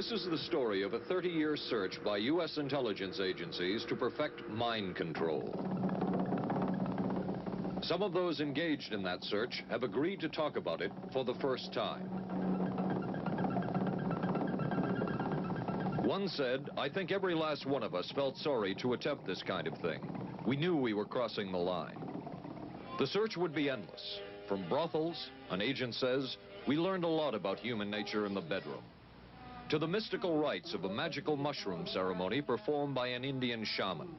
This is the story of a 30-year search by U.S. intelligence agencies to perfect mind control. Some of those engaged in that search have agreed to talk about it for the first time. One said, "I think every last one of us felt sorry to attempt this kind of thing. We knew we were crossing the line." The search would be endless. From brothels, an agent says, we learned a lot about human nature in the bedroom, to the mystical rites of a magical mushroom ceremony performed by an Indian shaman,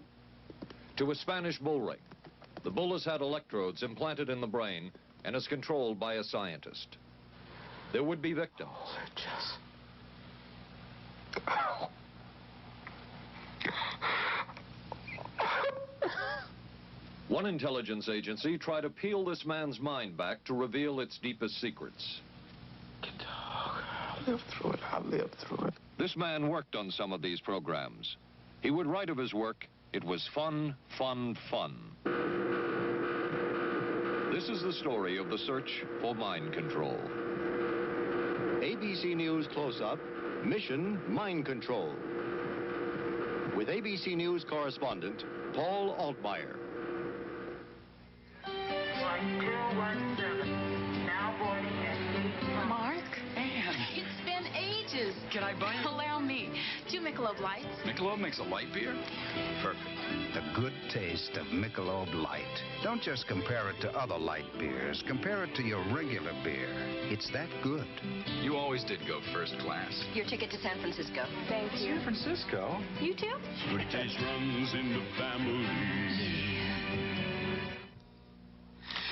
to a Spanish bull ring. The bull has had electrodes implanted in the brain and is controlled by a scientist. There would be victims. One intelligence agency tried to peel this man's mind back to reveal its deepest secrets. I'll live through it. I'll live through it. This man worked on some of these programs. He would write of his work, "It was fun, fun, fun." This is the story of the search for mind control. ABC News Close-Up, Mission Mind Control. With ABC News correspondent Paul Altmaier. 1217, now boarding at gate. Mark? Anne. It's been ages. Can I buy you? Allow me. 2 Michelob Lights. Michelob makes a light beer? Perfect. The good taste of Michelob Light. Don't just compare it to other light beers. Compare it to your regular beer. It's that good. You always did go first class. Your ticket to San Francisco. Thank you. San Francisco? You too? Good taste runs in the family.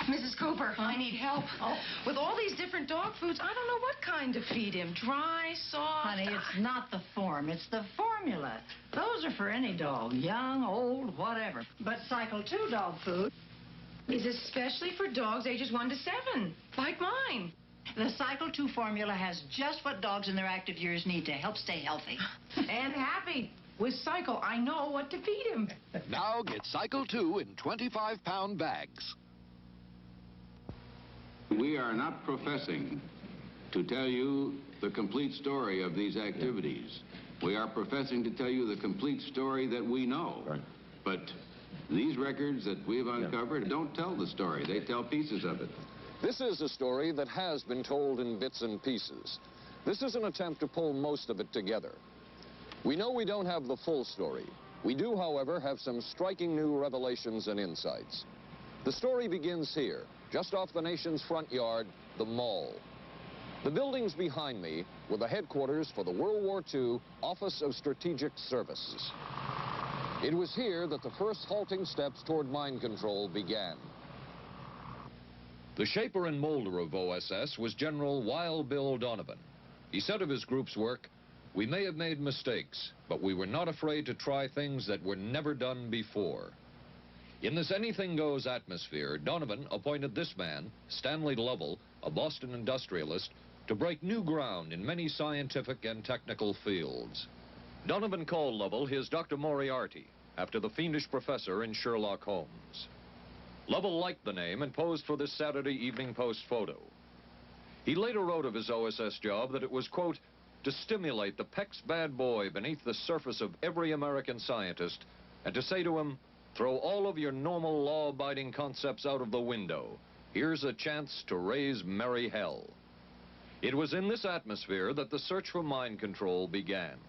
Mrs. Cooper, I need help. Oh. With all these different dog foods, I don't know what kind to feed him. Dry, soft. Honey, it's not the form, it's the formula. Those are for any dog, young, old, whatever. But Cycle 2 dog food is especially for dogs ages 1 to 7, like mine. The Cycle 2 formula has just what dogs in their active years need to help stay healthy. And happy. With Cycle, I know what to feed him. Now get Cycle 2 in 25-pound bags. We are not professing to tell you the complete story of these activities. We are professing to tell you the complete story that we know. Right. But these records that we've uncovered don't tell the story. They tell pieces of it. This is a story that has been told in bits and pieces. This is an attempt to pull most of it together. We know we don't have the full story. We do, however, have some striking new revelations and insights. The story begins here, just off the nation's front yard, the Mall. The buildings behind me were the headquarters for the World War II Office of Strategic Services. It was here that the first halting steps toward mind control began. The shaper and molder of OSS was General Wild Bill Donovan. He said of his group's work, "We may have made mistakes, but we were not afraid to try things that were never done before." In this anything-goes atmosphere, Donovan appointed this man, Stanley Lovell, a Boston industrialist, to break new ground in many scientific and technical fields. Donovan called Lovell his Dr. Moriarty, after the fiendish professor in Sherlock Holmes. Lovell liked the name and posed for this Saturday Evening Post photo. He later wrote of his OSS job that it was, quote, to stimulate the Peck's bad boy beneath the surface of every American scientist and to say to him, throw all of your normal law-abiding concepts out of the window. Here's a chance to raise merry hell. It was in this atmosphere that the search for mind control began.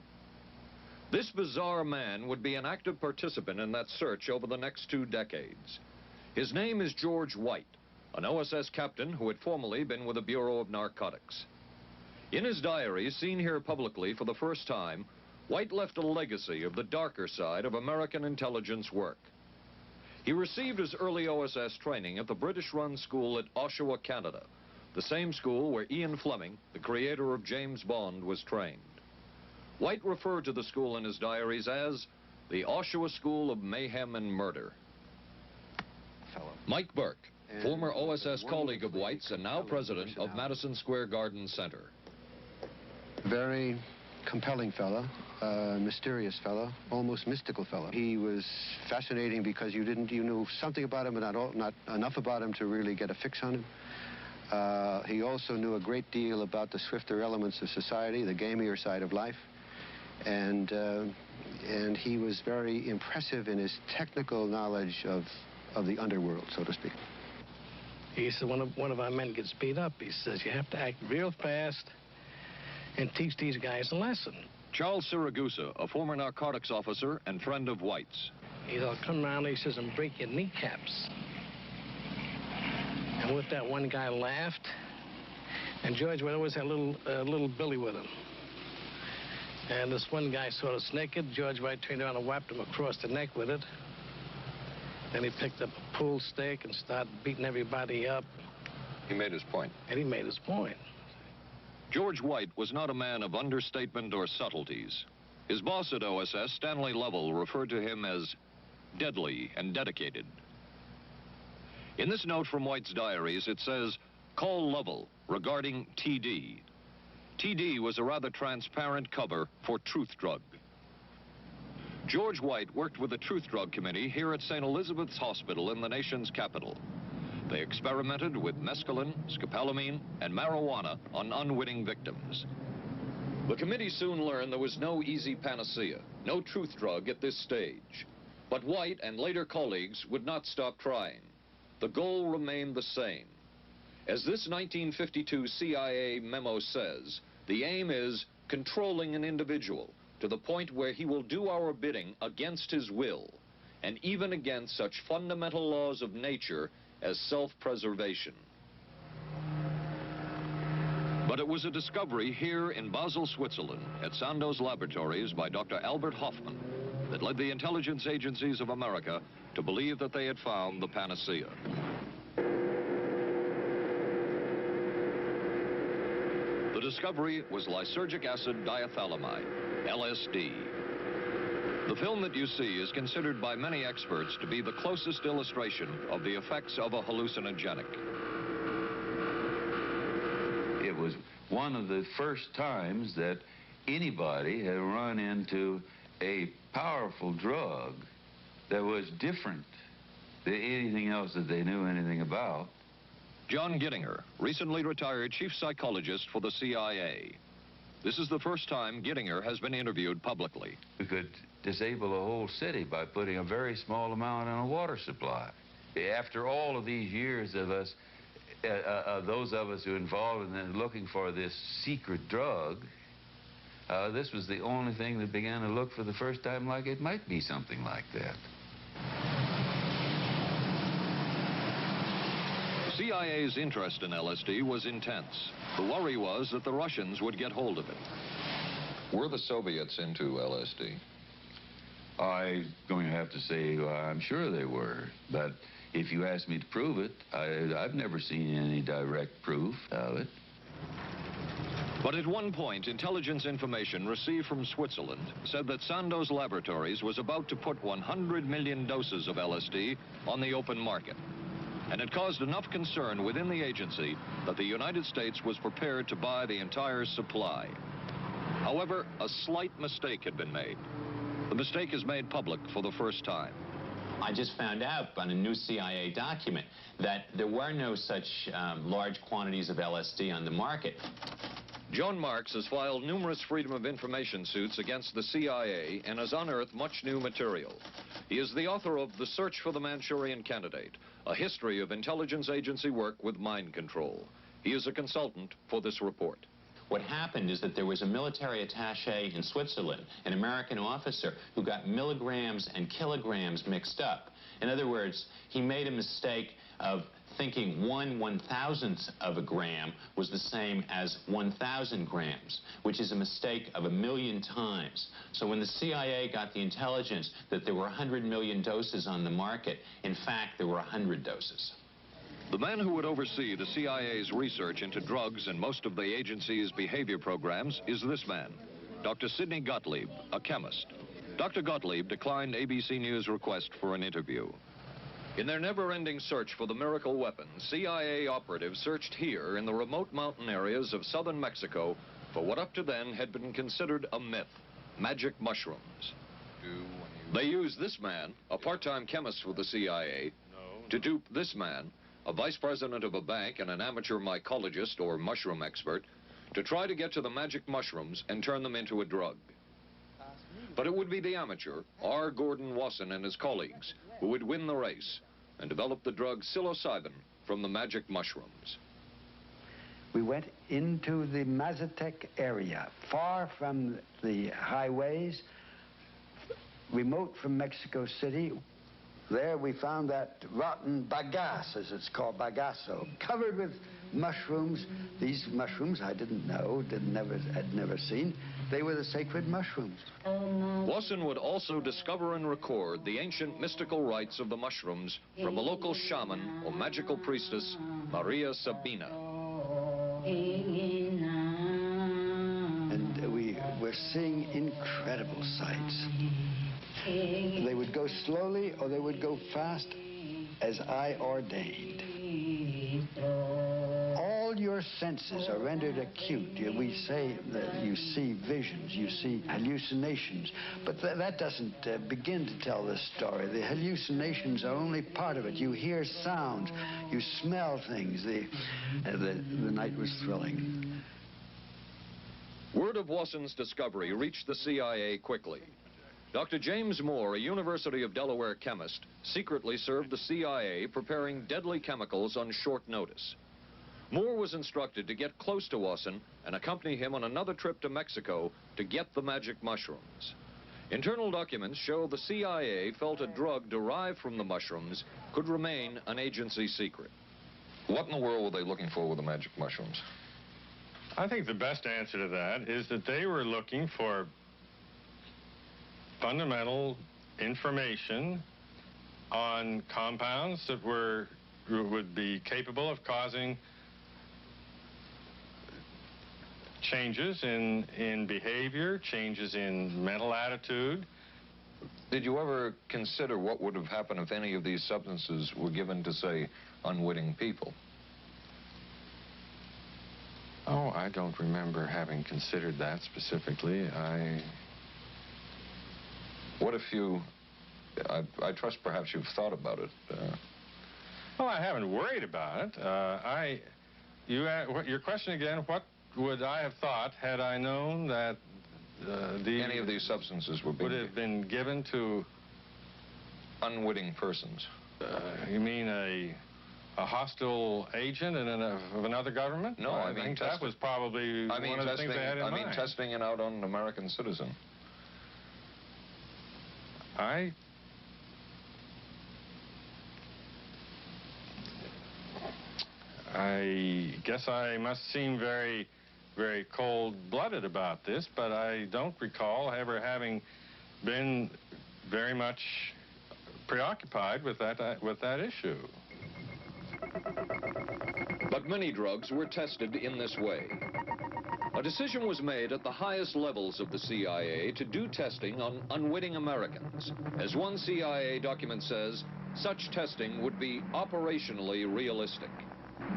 This bizarre man would be an active participant in that search over the next 2 decades. His name is George White, an OSS captain who had formerly been with the Bureau of Narcotics. In his diary, seen here publicly for the first time, White left a legacy of the darker side of American intelligence work. He received his early OSS training at the British-run school at Oshawa, Canada, the same school where Ian Fleming, the creator of James Bond, was trained. White referred to the school in his diaries as the Oshawa School of Mayhem and Murder. Mike Burke, former OSS colleague of White's and now president of Madison Square Garden Center. Very compelling fellow, mysterious fellow, almost mystical fellow. He was fascinating because you knew something about him, but not enough about him to really get a fix on him. He also knew a great deal about the swifter elements of society, the gamier side of life. and he was very impressive in his technical knowledge of the underworld, so to speak. He said, one of our men gets beat up. He says, you have to act real fast and teach these guys a lesson. Charles Siragusa, a former narcotics officer and friend of White's. He'll come around, he says, and break your kneecaps. And with that, one guy laughed, and George White always had a little Billy with him. And this one guy saw us naked. George White turned around and whapped him across the neck with it. Then he picked up a pool stick and started beating everybody up. He made his point. And he made his point. George White was not a man of understatement or subtleties. His boss at OSS, Stanley Lovell, referred to him as deadly and dedicated. In this note from White's diaries, it says, call Lovell regarding TD. TD was a rather transparent cover for Truth Drug. George White worked with the Truth Drug Committee here at St. Elizabeth's Hospital in the nation's capital. They experimented with mescaline, scopolamine, and marijuana on unwitting victims. The committee soon learned there was no easy panacea, no truth drug at this stage. But White and later colleagues would not stop trying. The goal remained the same. As this 1952 CIA memo says, the aim is controlling an individual to the point where he will do our bidding against his will, and even against such fundamental laws of nature as self-preservation. But it was a discovery here in Basel, Switzerland, at Sandoz Laboratories by Dr. Albert Hoffman, that led the intelligence agencies of America to believe that they had found the panacea. The discovery was lysergic acid diethylamide, LSD. The film that you see is considered by many experts to be the closest illustration of the effects of a hallucinogenic. It was one of the first times that anybody had run into a powerful drug that was different than anything else that they knew anything about. John Gittinger, recently retired chief psychologist for the CIA. This is the first time Gittinger has been interviewed publicly. We could disable a whole city by putting a very small amount in a water supply. After all of these years of us, those of us who are involved in looking for this secret drug, this was the only thing that began to look for the first time like it might be something like that. The CIA's interest in LSD was intense. The worry was that the Russians would get hold of it. Were the Soviets into LSD? I'm going to have to say I'm sure they were, but if you ask me to prove it, I've never seen any direct proof of it. But at one point, intelligence information received from Switzerland said that Sandoz Laboratories was about to put 100 million doses of LSD on the open market. And it caused enough concern within the agency that the United States was prepared to buy the entire supply. However, a slight mistake had been made. The mistake is made public for the first time. I just found out on a new CIA document that there were no such large quantities of LSD on the market. John Marks has filed numerous Freedom of Information suits against the CIA and has unearthed much new material. He is the author of The Search for the Manchurian Candidate, a history of intelligence agency work with mind control. He is a consultant for this report. What happened is that there was a military attaché in Switzerland, an American officer, who got milligrams and kilograms mixed up. In other words, he made a mistake of thinking 1/1000th of a gram was the same as 1,000 grams, which is a mistake of 1,000,000 times. So when the CIA got the intelligence that there were 100 million doses on the market, in fact, there were 100 doses. The man who would oversee the CIA's research into drugs and most of the agency's behavior programs is this man, Dr. Sidney Gottlieb, a chemist. Dr. Gottlieb declined ABC News' request for an interview. In their never-ending search for the miracle weapon, CIA operatives searched here in the remote mountain areas of southern Mexico for what up to then had been considered a myth, magic mushrooms. They used this man, a part-time chemist for the CIA, to dupe this man, a vice president of a bank and an amateur mycologist or mushroom expert, to try to get to the magic mushrooms and turn them into a drug. But it would be the amateur, R. Gordon Wasson and his colleagues, who would win the race and develop the drug psilocybin from the magic mushrooms. We went into the Mazatec area, far from the highways, remote from Mexico City. There we found that rotten bagasse, as it's called, bagasso, covered with mushrooms. These mushrooms I didn't know, had never seen. They were the sacred mushrooms. Wasson would also discover and record the ancient mystical rites of the mushrooms from a local shaman or magical priestess, Maria Sabina. And we were seeing incredible sights. They would go slowly or they would go fast as I ordained. All your senses are rendered acute. We say that you see visions, you see hallucinations, but that doesn't begin to tell this story. The hallucinations are only part of it. You hear sounds, you smell things. The night was thrilling. Word of Wasson's discovery reached the CIA quickly. Dr. James Moore, a University of Delaware chemist, secretly served the CIA preparing deadly chemicals on short notice. Moore was instructed to get close to Wasson and accompany him on another trip to Mexico to get the magic mushrooms. Internal documents show the CIA felt a drug derived from the mushrooms could remain an agency secret. What in the world were they looking for with the magic mushrooms? I think the best answer to that is that they were looking for fundamental information on compounds that would be capable of causing changes in behavior, changes in mental attitude. Did you ever consider what would have happened if any of these substances were given to, say, unwitting people? Oh, I don't remember having considered that specifically. What if you... I trust perhaps you've thought about it. Well, I haven't worried about it. Your question again, what would I have thought had I known that any of these substances would have been given to unwitting persons? You mean a hostile agent of another government? No, I mean think that was probably one of the things they had in mind. I mean testing it out on an American citizen. I guess I must seem very, very cold-blooded about this, but I don't recall ever having been very much preoccupied with that issue. But many drugs were tested in this way. A decision was made at the highest levels of the CIA to do testing on unwitting Americans. As one CIA document says, such testing would be operationally realistic.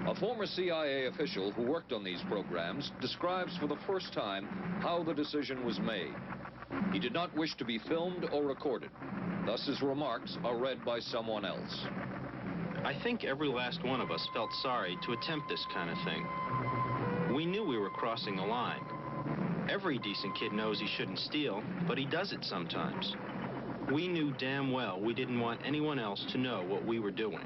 A former CIA official who worked on these programs describes for the first time how the decision was made. He did not wish to be filmed or recorded. Thus his remarks are read by someone else. I think every last one of us felt sorry to attempt this kind of thing. We knew we were crossing the line. Every decent kid knows he shouldn't steal, but he does it sometimes. We knew damn well we didn't want anyone else to know what we were doing.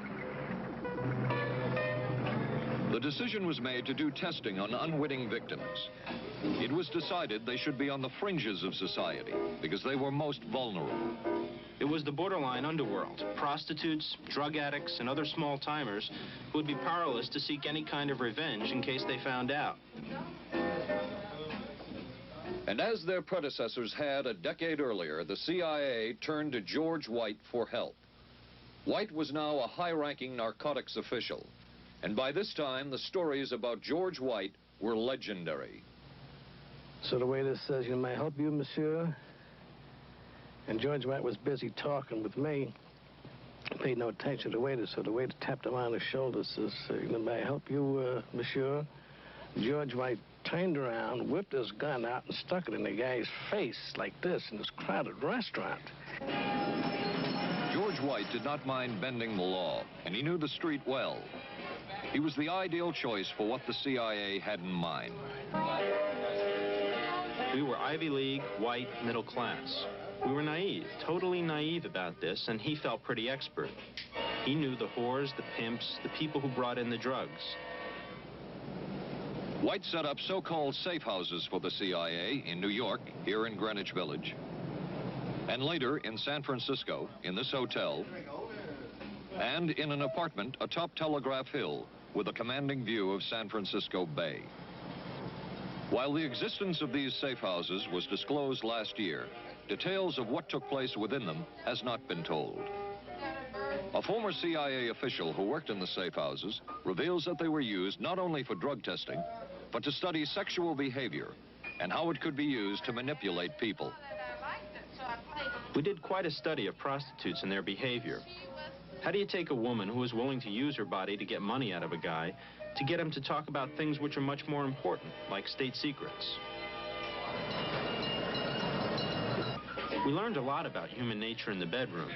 The decision was made to do testing on unwitting victims. It was decided they should be on the fringes of society because they were most vulnerable. It was the borderline underworld, prostitutes, drug addicts, and other small-timers who would be powerless to seek any kind of revenge in case they found out. And as their predecessors had a decade earlier, the CIA turned to George White for help. White was now a high-ranking narcotics official, and by this time, the stories about George White were legendary. So the waiter says, "You may I help you, monsieur?" And George White was busy talking with me. Paid no attention to the waiter, so the waiter tapped him on the shoulder, says, "May I help you, monsieur?" George White turned around, whipped his gun out, and stuck it in the guy's face like this in this crowded restaurant. George White did not mind bending the law, and he knew the street well. He was the ideal choice for what the CIA had in mind. We were Ivy League, white, middle class. We were naive, totally naive about this, and he felt pretty expert. He knew the whores, the pimps, the people who brought in the drugs. White set up so-called safe houses for the CIA in New York, here in Greenwich Village, and later in San Francisco, in this hotel, and in an apartment atop Telegraph Hill with a commanding view of San Francisco Bay. While the existence of these safe houses was disclosed last year, details of what took place within them has not been told. A former CIA official who worked in the safe houses reveals that they were used not only for drug testing, but to study sexual behavior and how it could be used to manipulate people. We did quite a study of prostitutes and their behavior. How do you take a woman who is willing to use her body to get money out of a guy to get him to talk about things which are much more important, like state secrets? We learned a lot about human nature in the bedroom.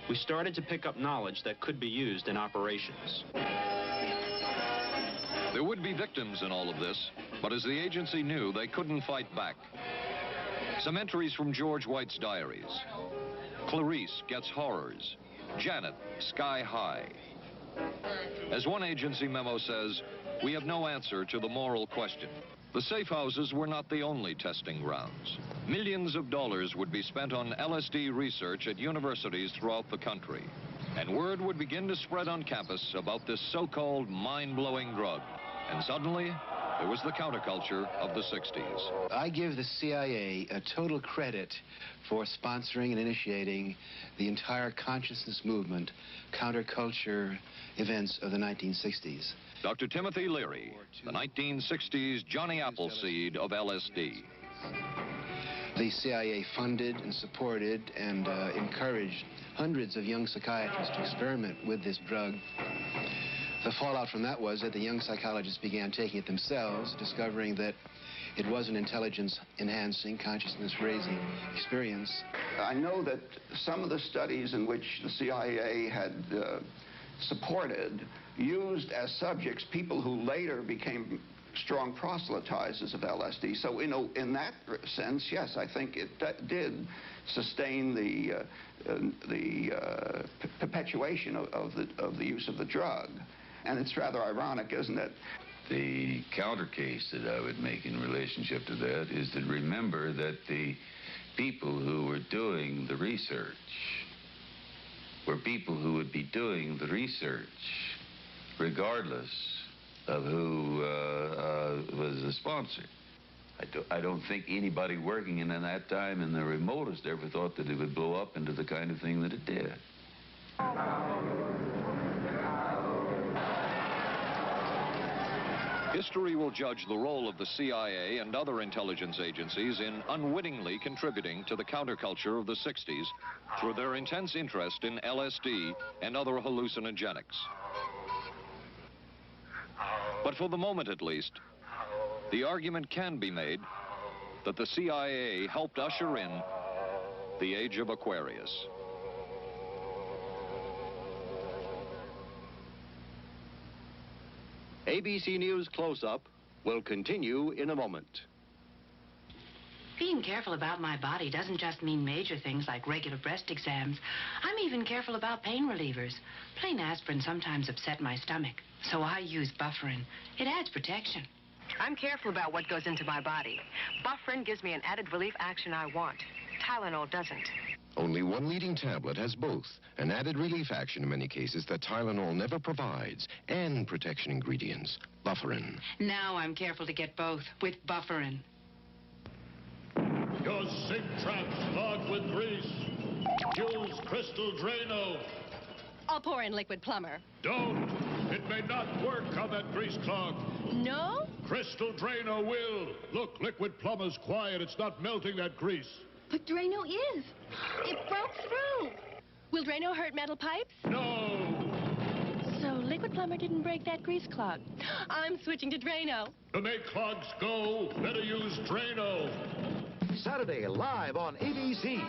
We started to pick up knowledge that could be used in operations. There would be victims in all of this, but as the agency knew, they couldn't fight back. Some entries from George White's diaries. Clarice gets horrors. Janet, sky high. As one agency memo says, we have no answer to the moral question. The safe houses were not the only testing grounds. Millions of dollars would be spent on LSD research at universities throughout the country. And word would begin to spread on campus about this so-called mind-blowing drug. And suddenly, there was the counterculture of the 60s. I give the CIA a total credit for sponsoring and initiating the entire consciousness movement, counterculture events of the 1960s. Dr. Timothy Leary, the 1960s Johnny Appleseed of LSD. The CIA funded and supported and encouraged hundreds of young psychiatrists to experiment with this drug. The fallout from that was that the young psychologists began taking it themselves, discovering that it was an intelligence-enhancing, consciousness-raising experience. I know that some of the studies in which the CIA had supported used as subjects people who later became strong proselytizers of LSD. So, in that sense, yes, I think it did sustain the perpetuation of the use of the drug. And it's rather ironic, isn't it? The counter case that I would make in relationship to that is to remember that the people who were doing the research were people who would be doing the research regardless of who was the sponsor. I don't think anybody working in that time in the remotest ever thought that it would blow up into the kind of thing that it did. History will judge the role of the CIA and other intelligence agencies in unwittingly contributing to the counterculture of the 60s through their intense interest in LSD and other hallucinogenics. But for the moment at least, the argument can be made that the CIA helped usher in the age of Aquarius. ABC News Close-Up will continue in a moment. Being careful about my body doesn't just mean major things like regular breast exams. I'm even careful about pain relievers. Plain aspirin sometimes upset my stomach, so I use Bufferin. It adds protection. I'm careful about what goes into my body. Bufferin gives me an added relief action I want. Tylenol doesn't. Only one leading tablet has both, an added relief action in many cases that Tylenol never provides, and protection ingredients, Bufferin. Now I'm careful to get both with Bufferin. Your sink trap's clogged with grease. Use Crystal Drano. I'll pour in liquid plumber. Don't. It may not work on that grease clog. No? Crystal Drano will. Look, liquid plumber's quiet. It's not melting that grease. But Drano is. It broke through. Will Drano hurt metal pipes? No. So liquid plumber didn't break that grease clog. I'm switching to Drano. To make clogs go, better use Drano. Saturday, live on ABC.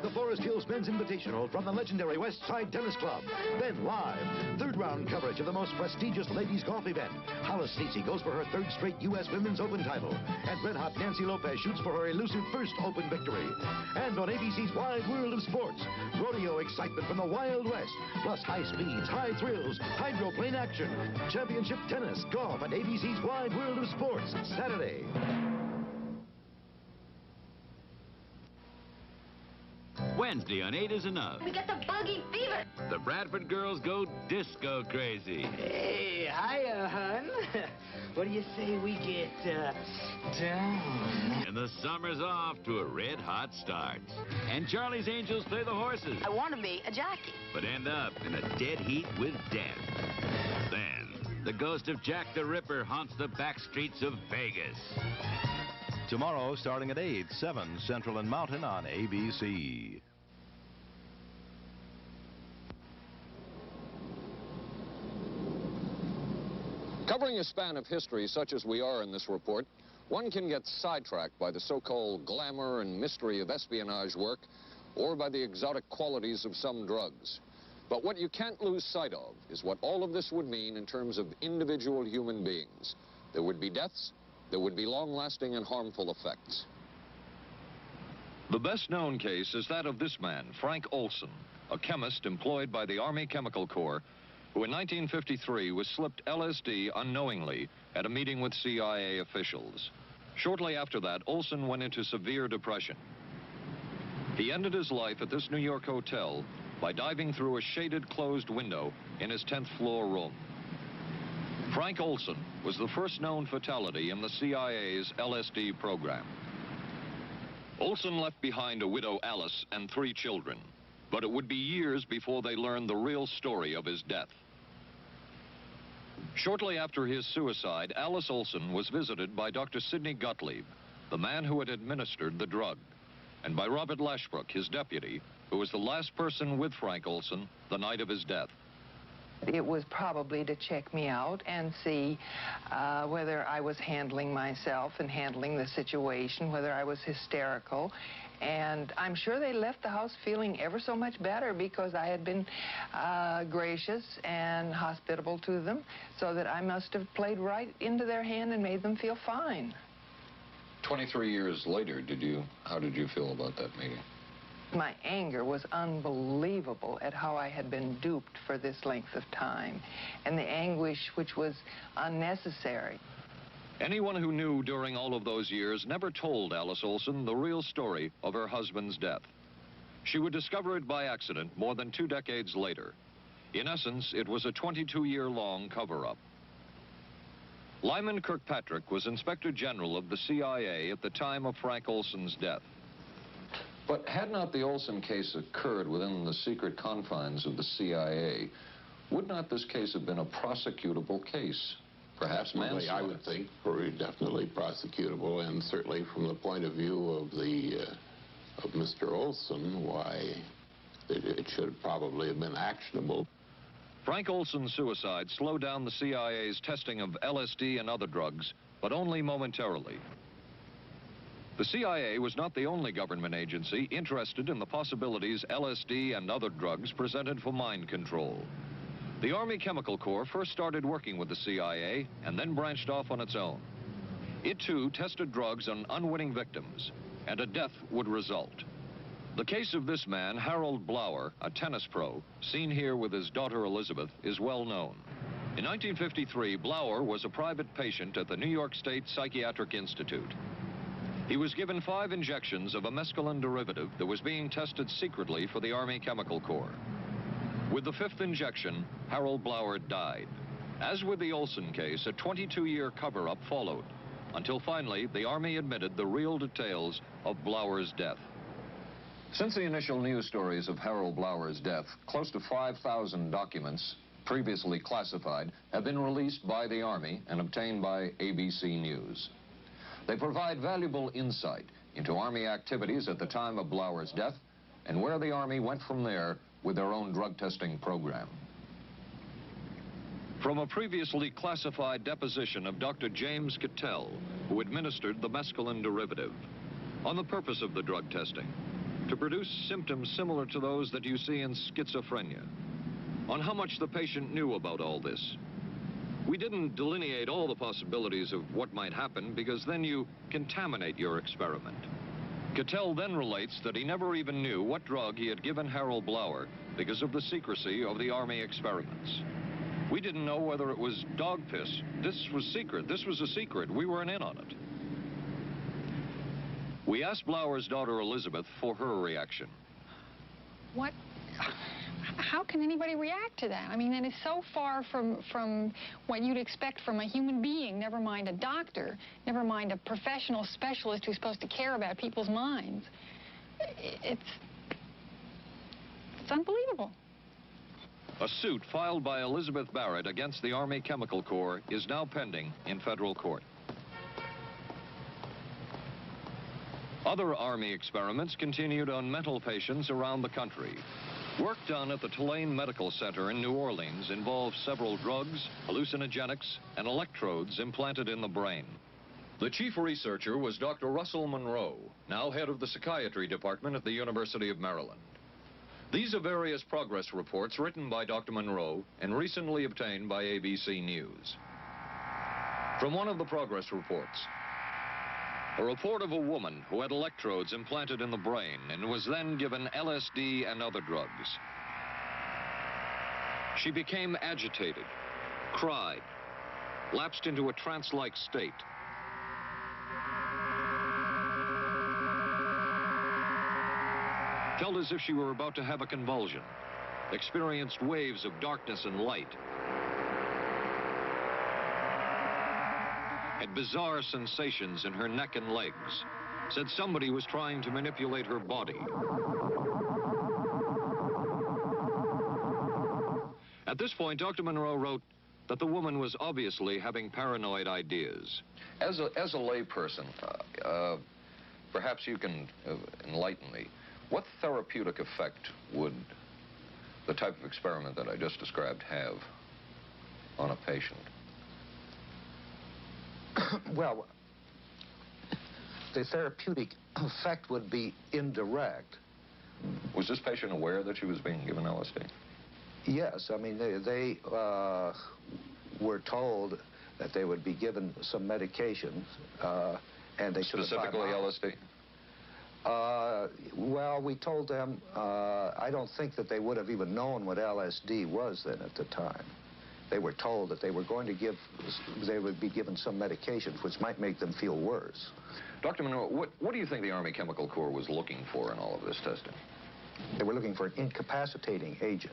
The the Forest Hills Men's Invitational from the legendary West Side Tennis Club. Then live, third-round coverage of the most prestigious ladies' golf event. Hollis Stacey goes for her third straight U.S. Women's Open title. And red-hot Nancy Lopez shoots for her elusive first Open victory. And on ABC's Wide World of Sports, rodeo excitement from the Wild West, plus high speeds, high thrills, hydroplane action, championship tennis, golf, and ABC's Wide World of Sports, Saturday. Wednesday on 8 is Enough. We got the buggy fever. The Bradford girls go disco crazy. Hey, hiya, hun. What do you say we get, down? And the summer's off to a red-hot start. And Charlie's Angels play the horses. I want to be a jockey. But end up in a dead heat with death. Then, the ghost of Jack the Ripper haunts the back streets of Vegas. Tomorrow, starting at 8, 7 Central and Mountain on ABC. Covering a span of history such as we are in this report, one can get sidetracked by the so-called glamour and mystery of espionage work or by the exotic qualities of some drugs. But what you can't lose sight of is what all of this would mean in terms of individual human beings. There would be deaths. There would be long-lasting and harmful effects. The best-known case is that of this man, Frank Olson, a chemist employed by the Army Chemical Corps, who in 1953 was slipped LSD unknowingly at a meeting with CIA officials. Shortly after that, Olson went into severe depression. He ended his life at this New York hotel by diving through a shaded closed window in his 10th floor room. Frank Olson was the first known fatality in the CIA's LSD program. Olson left behind a widow, Alice, and 3 children, but it would be years before they learned the real story of his death. Shortly after his suicide, Alice Olson was visited by Dr. Sidney Gottlieb, the man who had administered the drug, and by Robert Lashbrook, his deputy, who was the last person with Frank Olson the night of his death. It was probably to check me out and see whether I was handling myself and handling the situation, whether I was hysterical. And I'm sure they left the house feeling ever so much better because I had been gracious and hospitable to them, so that I must have played right into their hand and made them feel fine. 23 years later, how did you feel about that meeting? My anger was unbelievable at how I had been duped for this length of time, and the anguish which was unnecessary. Anyone who knew during all of those years never told Alice Olson the real story of her husband's death. She would discover it by accident more than 2 decades later. In essence, it was a 22-year-long cover-up. Lyman Kirkpatrick was Inspector General of the CIA at the time of Frank Olson's death. But had not the Olson case occurred within the secret confines of the CIA, would not this case have been a prosecutable case? Perhaps manslaughter? I would think very definitely prosecutable, and certainly from the point of view of of Mr. Olson, why it should probably have been actionable. Frank Olson's suicide slowed down the CIA's testing of LSD and other drugs, but only momentarily. The CIA was not the only government agency interested in the possibilities LSD and other drugs presented for mind control. The Army Chemical Corps first started working with the CIA and then branched off on its own. It, too, tested drugs on unwitting victims, and a death would result. The case of this man, Harold Blower, a tennis pro, seen here with his daughter Elizabeth, is well known. In 1953, Blower was a private patient at the New York State Psychiatric Institute. He was given 5 injections of a mescaline derivative that was being tested secretly for the Army Chemical Corps. With the 5th injection, Harold Blower died. As with the Olson case, a 22-year cover-up followed, until finally the Army admitted the real details of Blower's death. Since the initial news stories of Harold Blower's death, close to 5,000 documents, previously classified, have been released by the Army and obtained by ABC News. They provide valuable insight into Army activities at the time of Blower's death and where the Army went from there with their own drug testing program. From a previously classified deposition of Dr. James Cattell, who administered the mescaline derivative, on the purpose of the drug testing, to produce symptoms similar to those that you see in schizophrenia. On how much the patient knew about all this. We didn't delineate all the possibilities of what might happen because then you contaminate your experiment. Cattell then relates that he never even knew what drug he had given Harold Blauer because of the secrecy of the Army experiments. We didn't know whether it was dog piss. This was secret. This was a secret. We weren't in on it. We asked Blauer's daughter Elizabeth for her reaction. What? How can anybody react to that? I mean, that is so far from what you'd expect from a human being, never mind a doctor, never mind a professional specialist who's supposed to care about people's minds. It's unbelievable. A suit filed by Elizabeth Barrett against the Army Chemical Corps is now pending in federal court. Other Army experiments continued on mental patients around the country. Work done at the Tulane Medical Center in New Orleans involved several drugs, hallucinogenics, and electrodes implanted in the brain. The chief researcher was Dr. Russell Monroe, now head of the psychiatry department at the University of Maryland. These are various progress reports written by Dr. Monroe and recently obtained by ABC News. From one of the progress reports, a report of a woman who had electrodes implanted in the brain and was then given LSD and other drugs. She became agitated, cried, lapsed into a trance-like state. Felt as if she were about to have a convulsion, experienced waves of darkness and light, had bizarre sensations in her neck and legs, said somebody was trying to manipulate her body. At this point, Dr. Monroe wrote that the woman was obviously having paranoid ideas. As a layperson, perhaps you can enlighten me. What therapeutic effect would the type of experiment that I just described have on a patient? Well, the therapeutic effect would be indirect. Was this patient aware that she was being given LSD? Yes, I mean, they were told that they would be given some medications, and they should have... Specifically LSD? Well, we told them, I don't think that they would have even known what LSD was then at the time. They were told that they were going to they would be given some medications which might make them feel worse. Dr. Monroe, what do you think the Army Chemical Corps was looking for in all of this testing? They were looking for an incapacitating agent,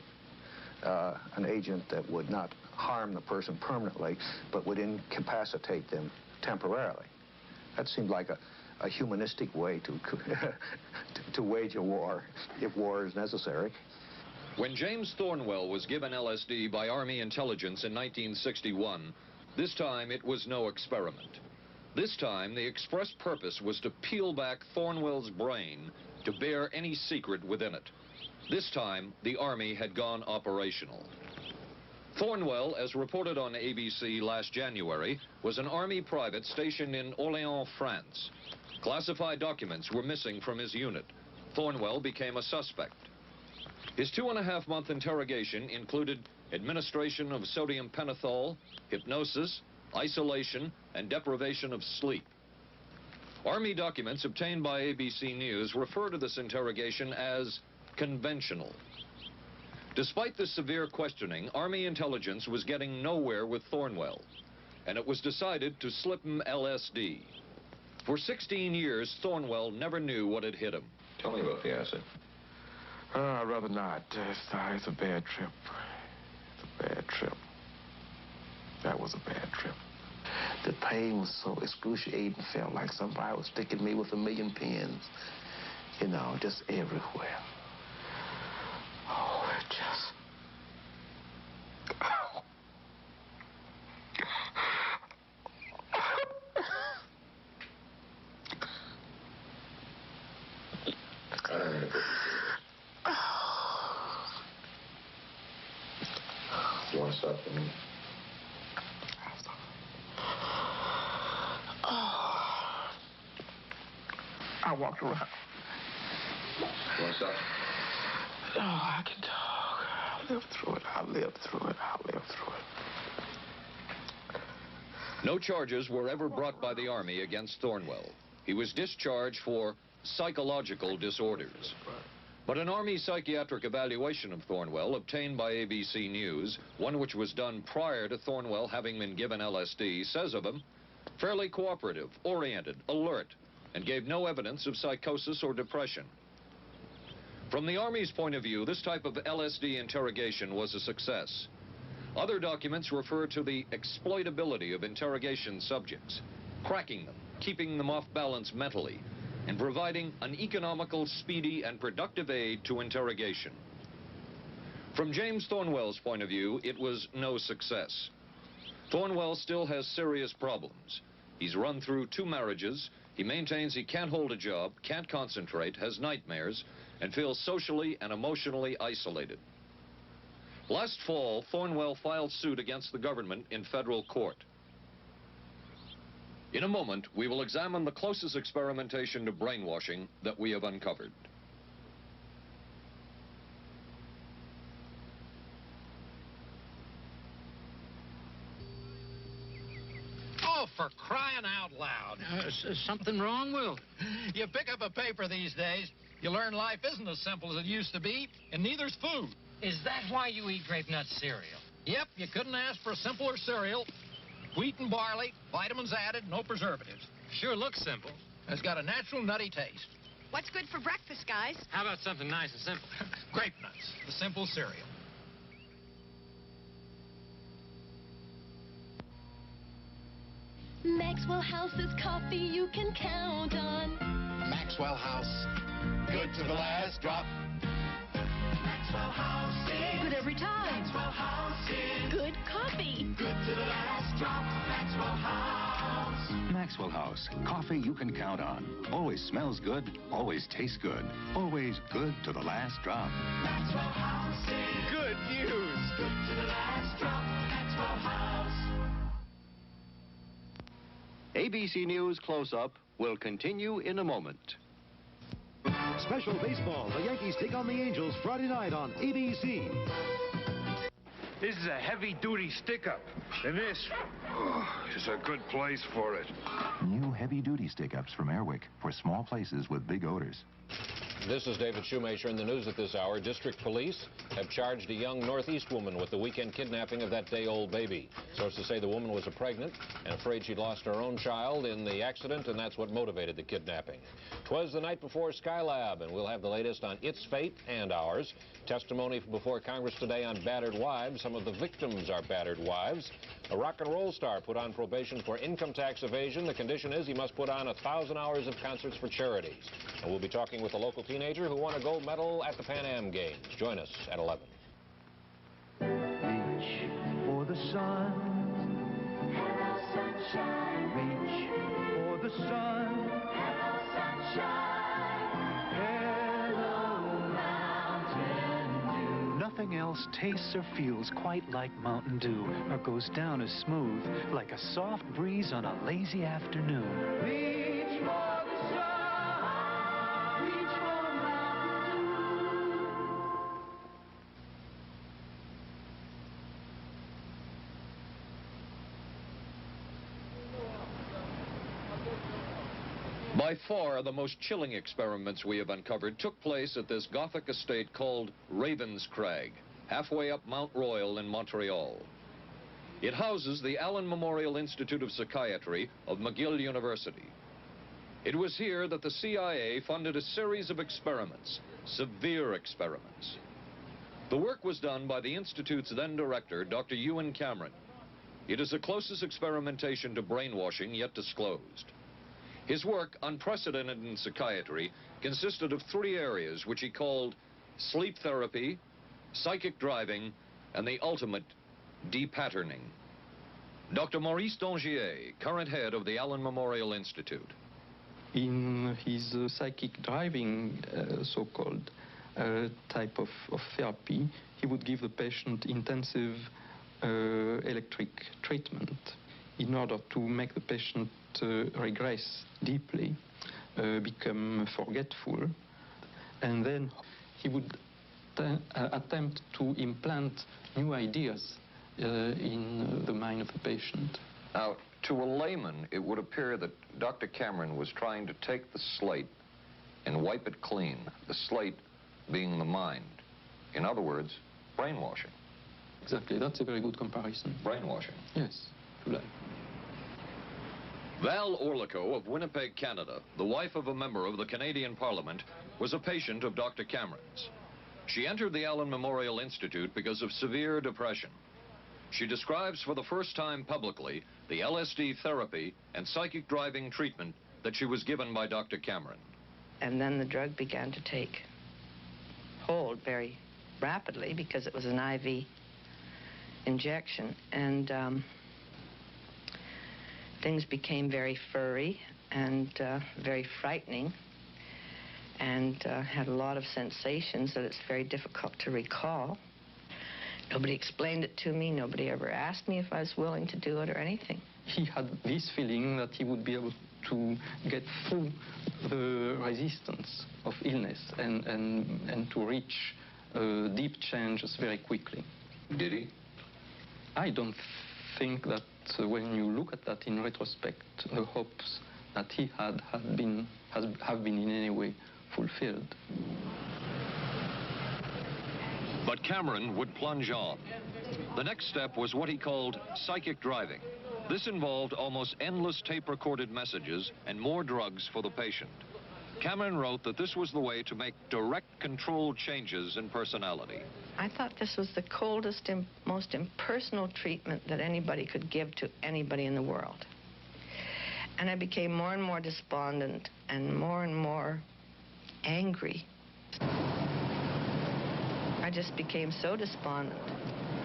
an agent that would not harm the person permanently, but would incapacitate them temporarily. That seemed like a humanistic way to wage a war, if war is necessary. When James Thornwell was given LSD by Army intelligence in 1961, this time it was no experiment. This time the express purpose was to peel back Thornwell's brain to bear any secret within it. This time the Army had gone operational. Thornwell, as reported on ABC last January, was an Army private stationed in Orléans, France. Classified documents were missing from his unit. Thornwell became a suspect. His 2.5-month interrogation included administration of sodium pentothal, hypnosis, isolation, and deprivation of sleep. Army documents obtained by ABC News refer to this interrogation as conventional. Despite this severe questioning, Army intelligence was getting nowhere with Thornwell, and it was decided to slip him LSD. For 16 years, Thornwell never knew what had hit him. Tell me about the acid. I'd rather not. It's a bad trip. It's a bad trip. That was a bad trip. The pain was so excruciating. Felt like somebody was sticking me with 1,000,000 pins. You know, just everywhere. Oh, it just... You want to stop for me? I walked around. want to stop? No, I can talk. I'll live through it. I'll live through it. I'll live through it. No charges were ever brought by the Army against Thornwell. He was discharged for psychological disorders. But an Army psychiatric evaluation of Thornwell obtained by ABC News, one which was done prior to Thornwell having been given LSD, says of him, fairly cooperative, oriented, alert, and gave no evidence of psychosis or depression. From the Army's point of view, this type of LSD interrogation was a success. Other documents refer to the exploitability of interrogation subjects, cracking them, keeping them off balance mentally, and providing an economical, speedy, and productive aid to interrogation. From James Thornwell's point of view, it was no success. Thornwell still has serious problems. He's run through 2 marriages. He maintains he can't hold a job, can't concentrate, has nightmares, and feels socially and emotionally isolated. Last fall, Thornwell filed suit against the government in federal court. In a moment, we will examine the closest experimentation to brainwashing that we have uncovered. Oh, for crying out loud. Something wrong, Will? You pick up a paper these days, you learn life isn't as simple as it used to be, and neither's food. Is that why you eat grape nut cereal? Yep, you couldn't ask for a simpler cereal. Wheat and barley, vitamins added, no preservatives. Sure looks simple. It's got a natural nutty taste. What's good for breakfast, guys? How about something nice and simple? Grape nuts, the simple cereal. Maxwell House's coffee you can count on. Maxwell House, good to the last drop. Maxwell House is good every time. Maxwell House is good coffee. Good to the last drop. Maxwell House. Maxwell House, coffee you can count on. Always smells good, always tastes good, always good to the last drop. Maxwell House is good news. Good to the last drop. Maxwell House. ABC News Close-Up will continue in a moment. Special baseball. The Yankees take on the Angels Friday night on ABC. This is a heavy-duty stick-up, and this is a good place for it. New heavy-duty stick-ups from Airwick for small places with big odors. This is David Shoemaker in the news at this hour. District Police have charged a young Northeast woman with the weekend kidnapping of that day-old baby. Sources say the woman was pregnant and afraid she'd lost her own child in the accident, and that's what motivated the kidnapping. 'Twas the night before Skylab, and we'll have the latest on its fate and ours. Testimony before Congress today on battered wives. Some of the victims are battered wives. A rock and roll star put on probation for income tax evasion. The condition is he must put on 1,000 hours of concerts for charities. And we'll be talking with a local teenager who won a gold medal at the Pan Am Games. Join us at 11. Reach for the sun. Hello, sunshine. Reach for the sun. Hello, sunshine. Hello, Mountain Dew. Nothing else tastes or feels quite like Mountain Dew, or goes down as smooth like a soft breeze on a lazy afternoon. Reach for the sun. Reach for Mountain Dew. By far, the most chilling experiments we have uncovered took place at this Gothic estate called Ravenscrag, halfway up Mount Royal in Montreal. It houses the Allen Memorial Institute of Psychiatry of McGill University. It was here that the CIA funded a series of experiments, severe experiments. The work was done by the Institute's then director, Dr. Ewan Cameron. It is the closest experimentation to brainwashing yet disclosed. His work, unprecedented in psychiatry, consisted of 3 areas which he called sleep therapy, psychic driving, and the ultimate depatterning. Dr. Maurice Dongier, current head of the Allen Memorial Institute. In his psychic driving, so-called type of therapy, he would give the patient intensive electric treatment in order to make the patient regress deeply, become forgetful. and then he would attempt to implant new ideas in the mind of the patient. Now, to a layman, it would appear that Dr. Cameron was trying to take the slate and wipe it clean, the slate being the mind. In other words, brainwashing. Exactly, that's a very good comparison. Brainwashing. Yes, to life. Val Orlico of Winnipeg, Canada, the wife of a member of the Canadian Parliament, was a patient of Dr. Cameron's. She entered the Allen Memorial Institute because of severe depression. She describes for the first time publicly the LSD therapy and psychic driving treatment that she was given by Dr. Cameron. And then the drug began to take hold very rapidly because it was an IV injection. And things became very furry and very frightening, and had a lot of sensations that it's very difficult to recall. Nobody explained it to me. Nobody ever asked me if I was willing to do it or anything. He had this feeling that he would be able to get through the resistance of illness and to reach deep changes very quickly. Did he? I don't think that when you look at that in retrospect, the hopes that he had have been in any way fulfilled. But Cameron would plunge on. The next step was what he called psychic driving. This involved almost endless tape-recorded messages and more drugs for the patient. Cameron wrote that this was the way to make direct controlled changes in personality. I thought this was the coldest and most impersonal treatment that anybody could give to anybody in the world. And I became more and more despondent and more angry. I just became so despondent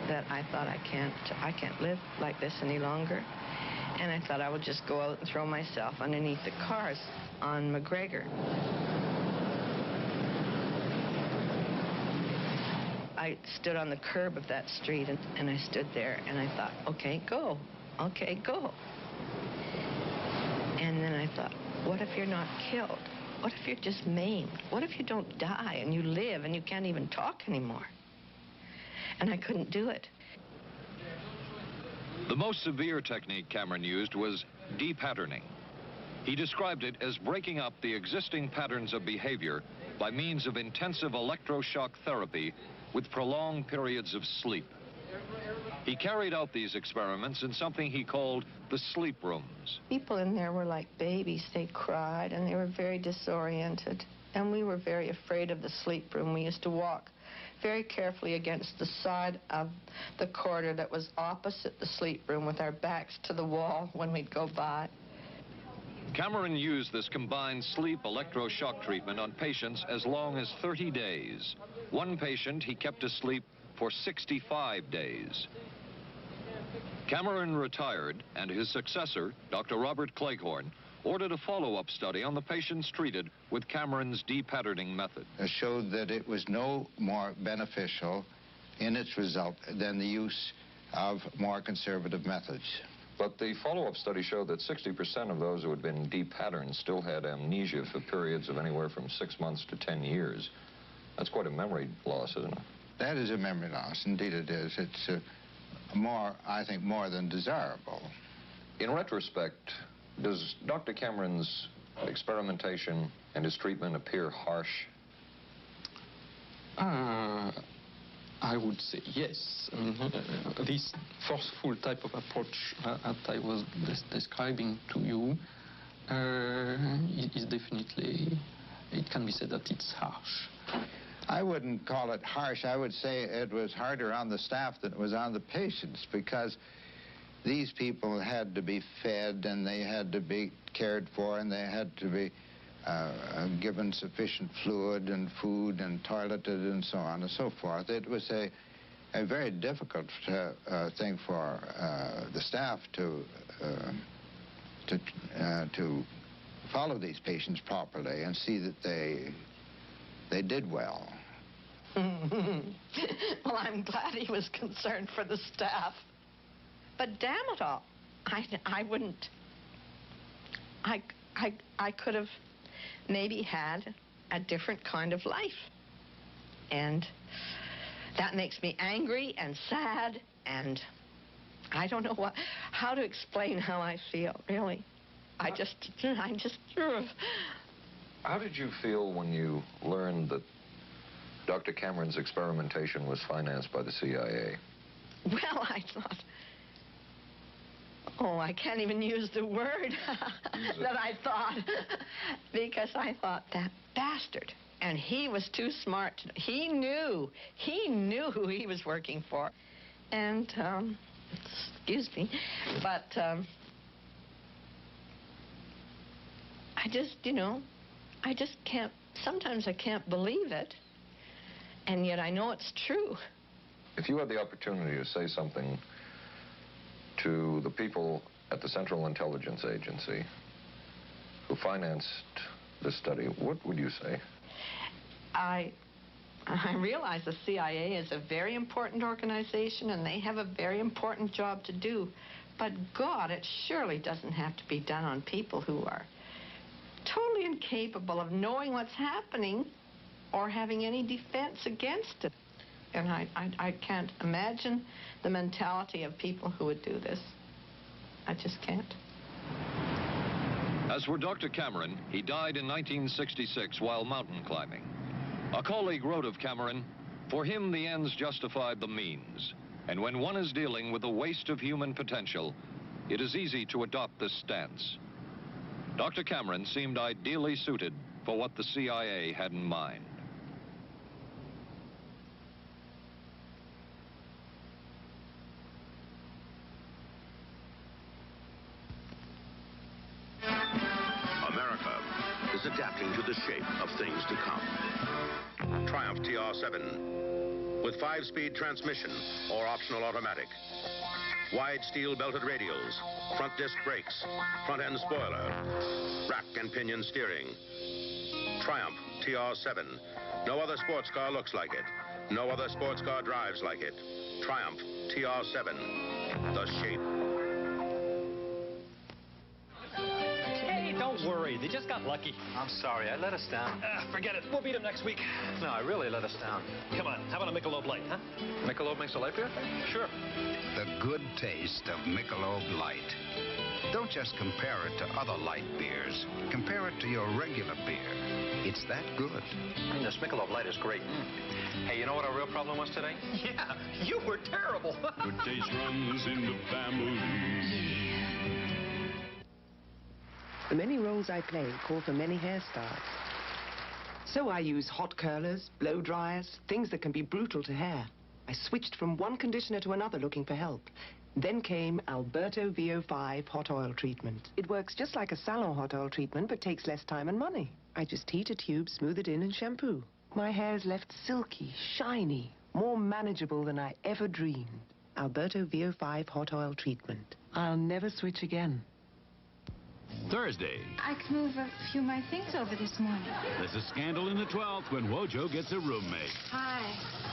that I thought I can't live like this any longer. And I thought I would just go out and throw myself underneath the cars on McGregor. I stood on the curb of that street and I stood there and I thought, okay, go. Okay, go. And then I thought, what if you're not killed? What if you're just maimed? What if you don't die and you live and you can't even talk anymore? And I couldn't do it. The most severe technique Cameron used was de-patterning. He described it as breaking up the existing patterns of behavior by means of intensive electroshock therapy with prolonged periods of sleep. He carried out these experiments in something he called the sleep rooms. People in there were like babies. They cried and they were very disoriented. And we were very afraid of the sleep room. We used to walk very carefully against the side of the corridor that was opposite the sleep room with our backs to the wall when we'd go by. Cameron used this combined sleep electroshock treatment on patients as long as 30 days. One patient he kept asleep for 65 days. Cameron retired, and his successor, Dr. Robert Cleghorn, ordered a follow-up study on the patients treated with Cameron's de-patterning method. It showed that it was no more beneficial in its result than the use of more conservative methods. But the follow-up study showed that 60% of those who had been de-patterned still had amnesia for periods of anywhere from 6 months to 10 years. That's quite a memory loss, isn't it? That is a memory loss. Indeed it is. It's I think, more than desirable. In retrospect, does Dr. Cameron's experimentation and his treatment appear harsh? I would say yes. I mean, this forceful type of approach that I was describing to you is definitely, it can be said that it's harsh. I wouldn't call it harsh. I would say it was harder on the staff than it was on the patients, because these people had to be fed and they had to be cared for and they had to be given sufficient fluid and food and toileted and so on and so forth. It was a very difficult thing for the staff to follow these patients properly and see that they did well. Well, I'm glad he was concerned for the staff. But damn it all, I wouldn't. I could have maybe had a different kind of life. And that makes me angry and sad, and I don't know how to explain how I feel, really. I'm just... How did you feel when you learned that Dr. Cameron's experimentation was financed by the CIA? Well, I thought... Oh, I can't even use the word that I thought, because I thought, that bastard. And he was too smart. He knew who he was working for. And, excuse me, but I just, I just can't, sometimes I can't believe it, and yet I know it's true. If you had the opportunity to say something to the people at the Central Intelligence Agency who financed this study, what would you say? I realize the CIA is a very important organization, and they have a very important job to do. But God, it surely doesn't have to be done on people who are totally incapable of knowing what's happening or having any defense against it. And I can't imagine the mentality of people who would do this. I just can't. As for Dr. Cameron, he died in 1966 while mountain climbing. A colleague wrote of Cameron, "For him, the ends justified the means. And when one is dealing with the waste of human potential, it is easy to adopt this stance." Dr. Cameron seemed ideally suited for what the CIA had in mind. America is adapting to the shape of things to come. Triumph TR7 with 5-speed transmission or optional automatic. Wide steel belted radials, front disc brakes, front end spoiler, rack and pinion steering. Triumph TR7. No other sports car looks like it. No other sports car drives like it. Triumph TR7. The shape. Hey, don't worry. They just got lucky. I'm sorry. I let us down. Forget it. We'll beat them next week. No, I really let us down. Come on. How about a Michelob Light, huh? Michelob makes a light beer? Sure. The good taste of Michelob Light. Don't just compare it to other light beers. Compare it to your regular beer. It's that good. This Michelob Light is great. Hey, you know what our real problem was today? Yeah, you were terrible. Good taste runs in the family. The many roles I play call for many hairstyles. So I use hot curlers, blow dryers, things that can be brutal to hair. I switched from one conditioner to another looking for help. Then came Alberto VO5 hot oil treatment. It works just like a salon hot oil treatment, but takes less time and money. I just heat a tube, smooth it in, and shampoo. My hair's left silky, shiny, more manageable than I ever dreamed. Alberto VO5 hot oil treatment. I'll never switch again. Thursday. I can move a few of my things over this morning. There's a scandal in the 12th when Wojo gets a roommate. Hi.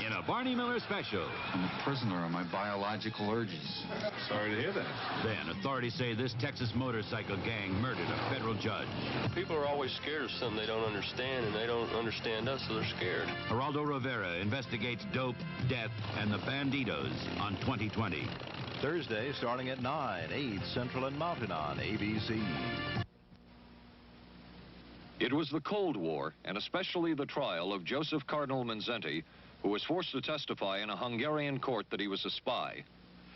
In a Barney Miller special. I'm a prisoner of my biological urges. Sorry to hear that. Then authorities say this Texas motorcycle gang murdered a federal judge. People are always scared of something they don't understand, and they don't understand us, so they're scared. Geraldo Rivera investigates dope, death, and the banditos on 2020. Thursday, starting at 9, 8 Central and Mountain on ABC. It was the Cold War, and especially the trial of Joseph Cardinal Mindszenty, who was forced to testify in a Hungarian court that he was a spy.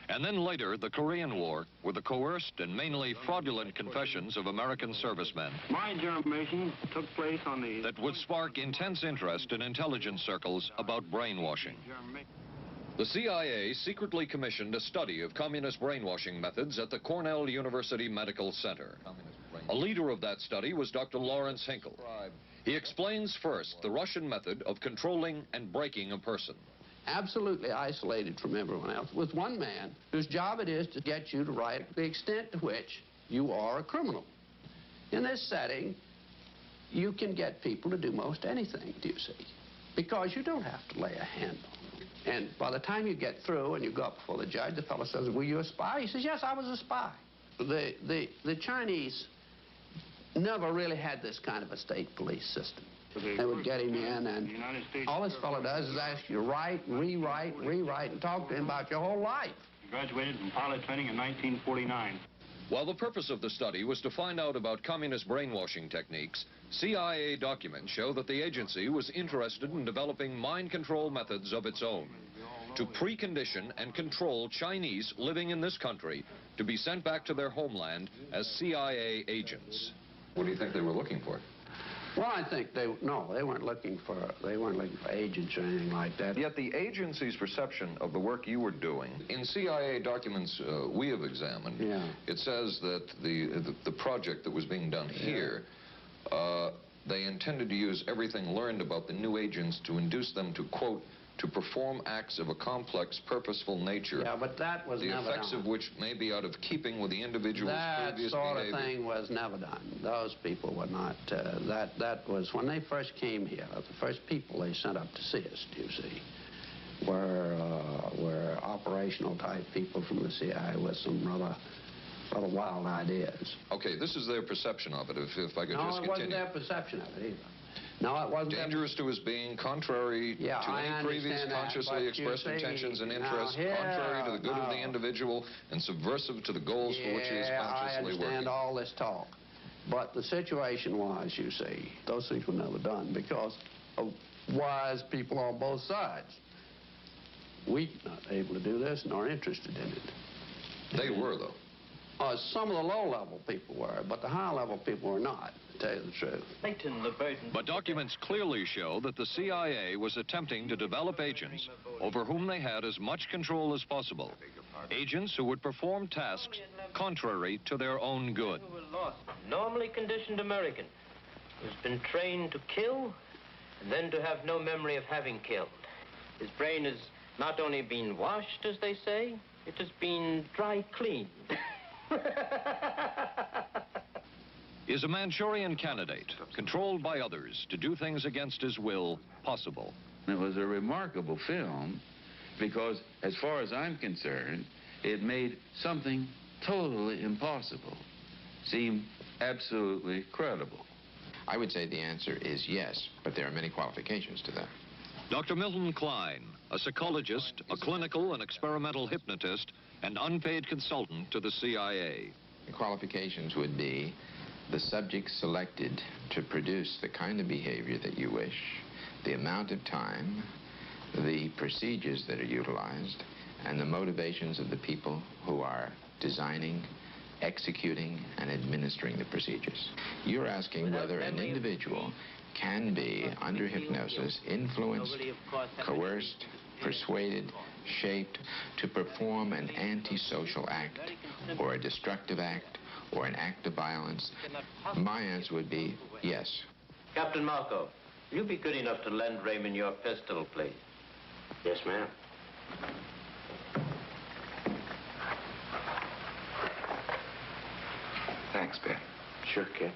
And then later, the Korean War, with the coerced and mainly fraudulent confessions of American servicemen. My information took place on the... That would spark intense interest in intelligence circles about brainwashing. The CIA secretly commissioned a study of communist brainwashing methods at the Cornell University Medical Center. A leader of that study was Dr. Lawrence Hinkle. He explains first the Russian method of controlling and breaking a person. Absolutely isolated from everyone else, with one man whose job it is to get you to write the extent to which you are a criminal. In this setting, you can get people to do most anything, do you see? Because you don't have to lay a hand on them. And by the time you get through and you go up before the judge, the fellow says, were you a spy? He says, yes, I was a spy. The Chinese never really had this kind of a state police system. They would get him in, and all this fellow does is ask you to write, rewrite, and talk to him about your whole life. Graduated from pilot training in 1949. While the purpose of the study was to find out about communist brainwashing techniques, CIA documents show that the agency was interested in developing mind control methods of its own to precondition and control Chinese living in this country to be sent back to their homeland as CIA agents. What do you think they were looking for? Well, I think they weren't looking for agents or anything like that. Yet the agency's perception of the work you were doing, in CIA documents we have examined, it says that the project that was being done here, they intended to use everything learned about the new agents to induce them to, quote, to perform acts of a complex, purposeful nature. Yeah, but that was never done. The effects of which may be out of keeping with the individual's previous behavior. That sort of thing was never done. Those people were not, that was, when they first came here, the first people they sent up to see us, you see, were operational type people from the CIA with some rather wild ideas. Okay, this is their perception of it, if I could just continue. No, it wasn't their perception of it either. No, it wasn't. Dangerous to his being, contrary to any previous consciously expressed intentions and interests, contrary to the good of the individual, and subversive to the goals for which he is consciously working. I understand all this talk. But the situation was, you see, those things were never done because of wise people on both sides. We were not able to do this nor interested in it. They were, though. Some of the low-level people were, but the high-level people were not, to tell you the truth. But documents clearly show that the CIA was attempting to develop agents over whom they had as much control as possible. Agents who would perform tasks contrary to their own good. Normally conditioned American who's been trained to kill and then to have no memory of having killed. His brain has not only been washed, as they say, it has been dry cleaned. Is a Manchurian candidate, controlled by others to do things against his will, possible? It was a remarkable film because, as far as I'm concerned, it made something totally impossible seem absolutely credible. I would say the answer is yes, but there are many qualifications to that. Dr. Milton Klein, a psychologist, a clinical and experimental hypnotist, and unpaid consultant to the CIA. The qualifications would be the subject selected to produce the kind of behavior that you wish, the amount of time, the procedures that are utilized, and the motivations of the people who are designing, executing, and administering the procedures. You're asking whether an individual can be, under hypnosis, influenced, coerced, persuaded, shaped to perform an antisocial act, or a destructive act, or an act of violence. My answer would be yes. Captain Marco, will you be good enough to lend Raymond your pistol, please? Yes, ma'am. Thanks, Ben. Sure, kid.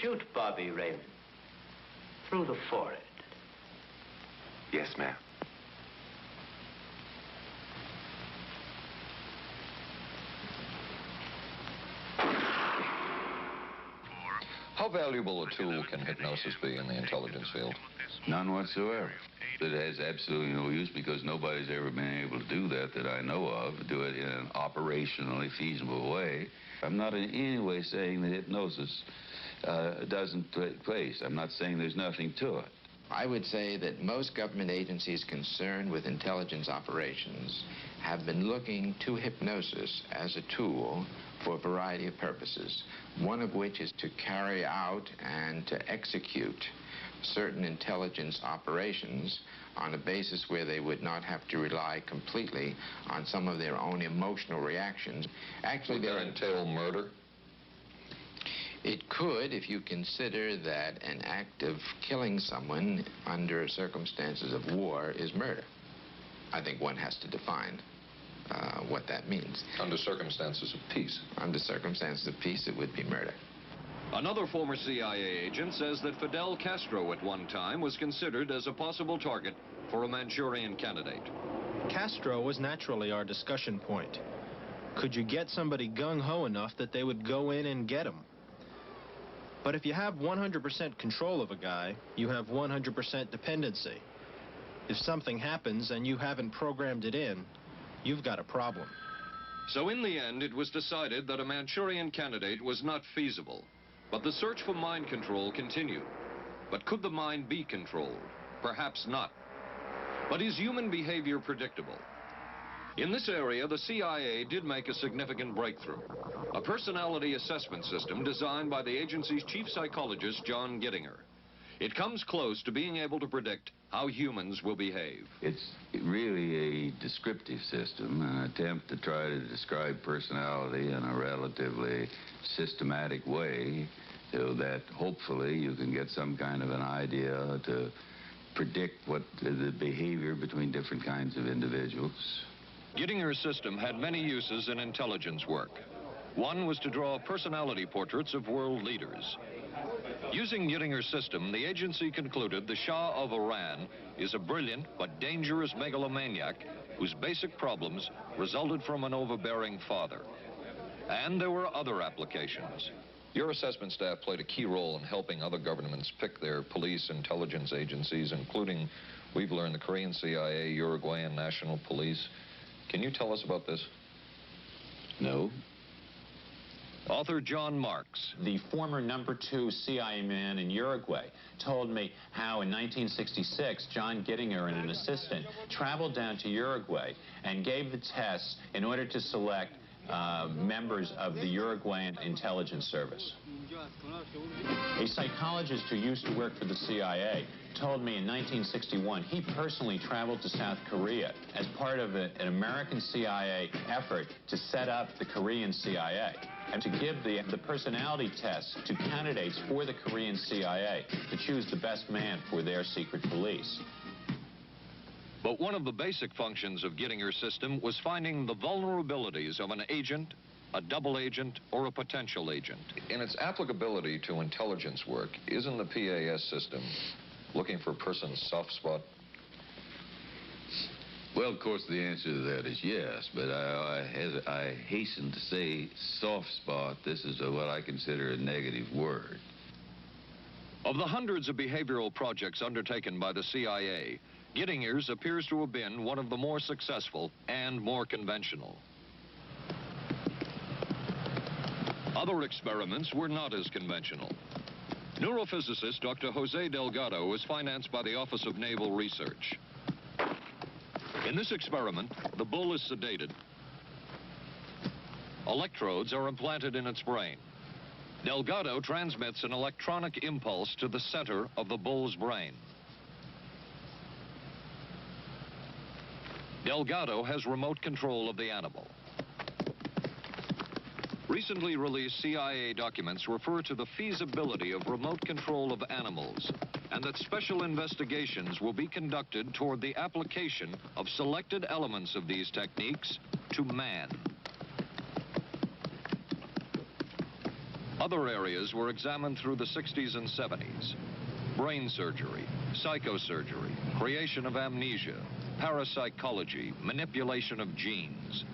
Shoot Bobby, Raymond. Through the forehead. Yes, ma'am. How valuable a tool can hypnosis be in the intelligence field? None whatsoever. It has absolutely no use because nobody's ever been able to do that I know of, do it in an operationally feasible way. I'm not in any way saying that hypnosis doesn't take place. I'm not saying there's nothing to it. I would say that most government agencies concerned with intelligence operations have been looking to hypnosis as a tool for a variety of purposes, one of which is to carry out and to execute certain intelligence operations on a basis where they would not have to rely completely on some of their own emotional reactions. Actually, would that entail murder? It could, if you consider that an act of killing someone under circumstances of war is murder. I think one has to define what that means. Under circumstances of peace? Under circumstances of peace, it would be murder. Another former CIA agent says that Fidel Castro at one time was considered as a possible target for a Manchurian candidate. Castro was naturally our discussion point. Could you get somebody gung-ho enough that they would go in and get him? But if you have 100% control of a guy, you have 100% dependency. If something happens and you haven't programmed it in, you've got a problem. So in the end, it was decided that a Manchurian candidate was not feasible. But the search for mind control continued. But could the mind be controlled? Perhaps not. But is human behavior predictable? In this area, the CIA did make a significant breakthrough. A personality assessment system designed by the agency's chief psychologist, John Gittinger. It comes close to being able to predict how humans will behave. It's really a descriptive system, an attempt to try to describe personality in a relatively systematic way so that hopefully you can get some kind of an idea to predict what the behavior between different kinds of individuals. Gittinger's system had many uses in intelligence work. One was to draw personality portraits of world leaders. Using Gittinger's system, the agency concluded the Shah of Iran is a brilliant but dangerous megalomaniac whose basic problems resulted from an overbearing father. And there were other applications. Your assessment staff played a key role in helping other governments pick their police intelligence agencies, including, we've learned, the Korean CIA, Uruguayan National Police. Can you tell us about this? No. Author John Marks. The former #2 CIA man in Uruguay told me how in 1966, John Gittinger and an assistant traveled down to Uruguay and gave the tests in order to select members of the Uruguayan intelligence service. A psychologist who used to work for the CIA told me in 1961 he personally traveled to South Korea as part of an American CIA effort to set up the Korean CIA and to give the personality tests to candidates for the Korean CIA to choose the best man for their secret police. But one of the basic functions of Gittinger's system was finding the vulnerabilities of an agent, a double agent, or a potential agent. In its applicability to intelligence work, isn't the PAS system looking for a person's soft spot? Well, of course, the answer to that is yes, but I hasten to say soft spot. This is what I consider a negative word. Of the hundreds of behavioral projects undertaken by the CIA, Gittinger's appears to have been one of the more successful and more conventional. Other experiments were not as conventional. Neurophysicist Dr. Jose Delgado was financed by the Office of Naval Research. In this experiment, the bull is sedated. Electrodes are implanted in its brain. Delgado transmits an electronic impulse to the center of the bull's brain. Delgado has remote control of the animal. Recently released CIA documents refer to the feasibility of remote control of animals, and that special investigations will be conducted toward the application of selected elements of these techniques to man. Other areas were examined through the 60s and 70s. Brain surgery, psychosurgery, creation of amnesia, parapsychology, manipulation of genes.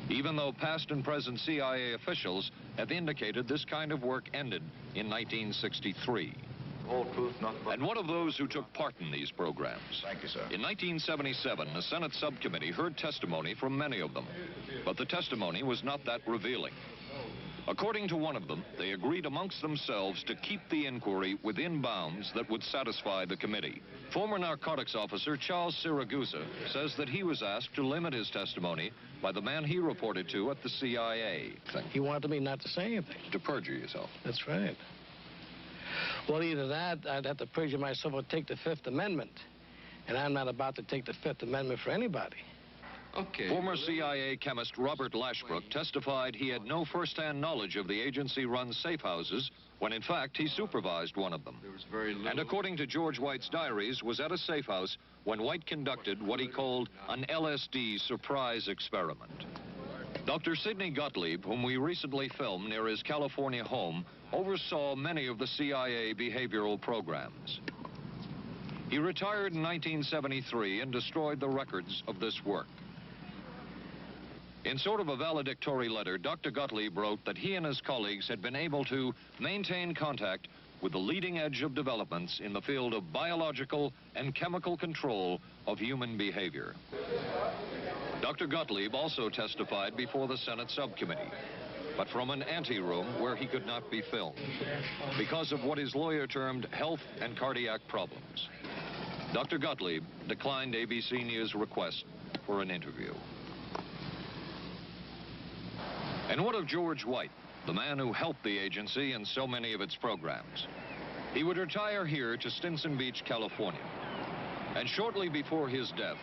Even though past and present CIA officials have indicated this kind of work ended in 1963. Whole truth, nothing but... And one of those who took part in these programs. Thank you, sir. In 1977, a Senate subcommittee heard testimony from many of them, but the testimony was not that revealing. According to one of them, they agreed amongst themselves to keep the inquiry within bounds that would satisfy the committee. Former narcotics officer Charles Siragusa says that he was asked to limit his testimony by the man he reported to at the CIA. He wanted me not to say anything. To perjure yourself. That's right. Well, either that, I'd have to perjure myself or take the Fifth Amendment. And I'm not about to take the Fifth Amendment for anybody. Okay. Former CIA chemist Robert Lashbrook testified he had no first-hand knowledge of the agency-run safe houses when, in fact, he supervised one of them. And according to George White's diaries, was at a safe house when White conducted what he called an LSD surprise experiment. Dr. Sidney Gottlieb, whom we recently filmed near his California home, oversaw many of the CIA behavioral programs. He retired in 1973 and destroyed the records of this work. In sort of a valedictory letter, Dr. Gottlieb wrote that he and his colleagues had been able to maintain contact with the leading edge of developments in the field of biological and chemical control of human behavior. Dr. Gottlieb also testified before the Senate subcommittee, but from an anteroom where he could not be filmed because of what his lawyer termed health and cardiac problems. Dr. Gottlieb declined ABC News' request for an interview. And what of George White, the man who helped the agency in so many of its programs? He would retire here to Stinson Beach, California. And shortly before his death,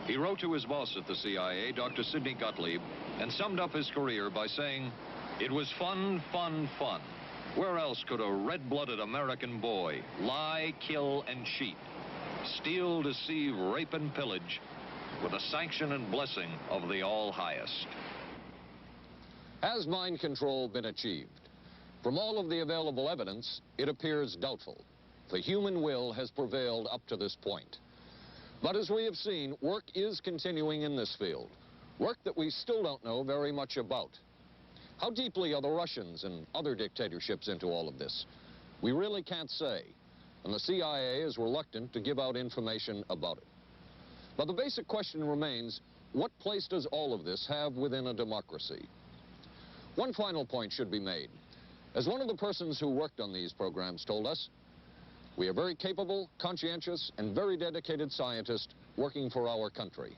he wrote to his boss at the CIA, Dr. Sidney Gottlieb, and summed up his career by saying, "It was fun, fun, fun. Where else could a red-blooded American boy lie, kill, and cheat, steal, deceive, rape, and pillage with the sanction and blessing of the All-Highest?" Has mind control been achieved? From all of the available evidence, it appears doubtful. The human will has prevailed up to this point. But as we have seen, work is continuing in this field, work that we still don't know very much about. How deeply are the Russians and other dictatorships into all of this? We really can't say, and the CIA is reluctant to give out information about it. But the basic question remains, what place does all of this have within a democracy? One final point should be made. As one of the persons who worked on these programs told us, we are very capable, conscientious, and very dedicated scientists working for our country.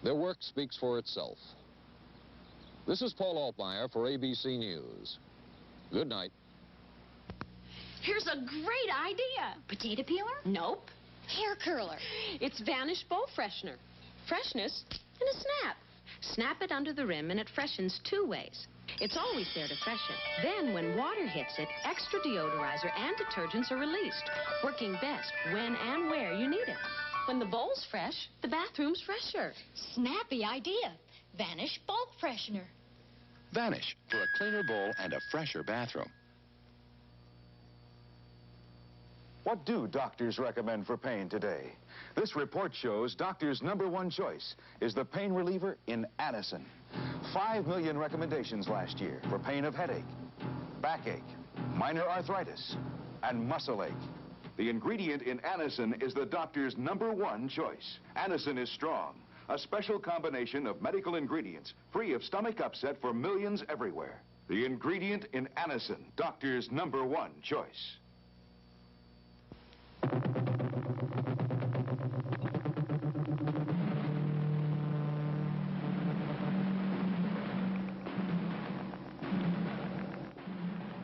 Their work speaks for itself. This is Paul Altmeyer for ABC News. Good night. Here's a great idea. Potato peeler? Nope. Hair curler. It's Vanish Bowl Freshener. Freshness in a snap. Snap it under the rim and it freshens 2 ways. It's always there to freshen. Then when water hits it, extra deodorizer and detergents are released, working best when and where you need it. When the bowl's fresh, the bathroom's fresher. Snappy idea. Vanish Bowl Freshener. Vanish for a cleaner bowl and a fresher bathroom. What do doctors recommend for pain today? This report shows doctors' #1 choice is the pain reliever in Anacin. 5 million recommendations last year for pain of headache, backache, minor arthritis, and muscle ache. The ingredient in Anacin is the doctor's #1 choice. Anacin is strong, a special combination of medical ingredients free of stomach upset for millions everywhere. The ingredient in Anacin, doctor's #1 choice.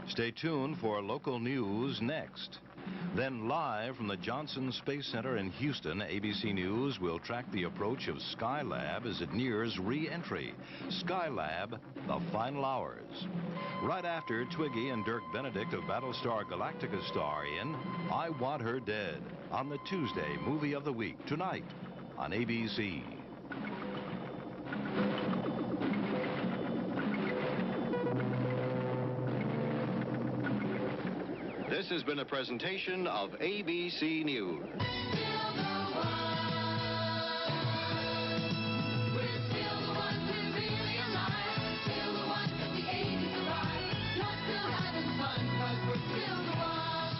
Stay tuned for local news next. Then live from the Johnson Space Center in Houston, ABC News will track the approach of Skylab as it nears re-entry. Skylab, the final hours. Right after Twiggy and Dirk Benedict of Battlestar Galactica star in I Want Her Dead on the Tuesday Movie of the Week tonight on ABC. This has been a presentation of ABC News.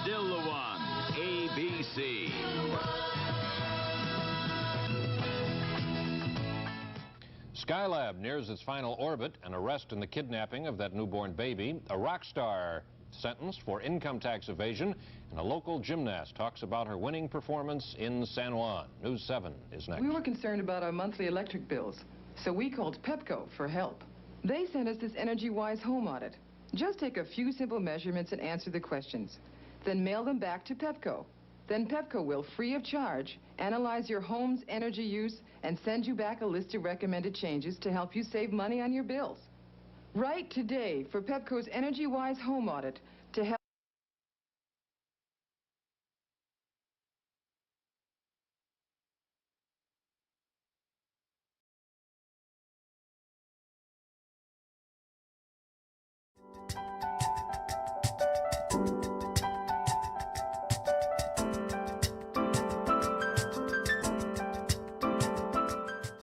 Still the one, ABC. Skylab nears its final orbit. An arrest in the kidnapping of that newborn baby. A rock star sentenced for income tax evasion. And a local gymnast talks about her winning performance in San Juan. News 7 is next. We were concerned about our monthly electric bills, so we called Pepco for help. They sent us this energy-wise home audit. Just take a few simple measurements and answer the questions. Then mail them back to Pepco. Then Pepco will, free of charge, analyze your home's energy use and send you back a list of recommended changes to help you save money on your bills. Write today for Pepco's Energy-Wise Home Audit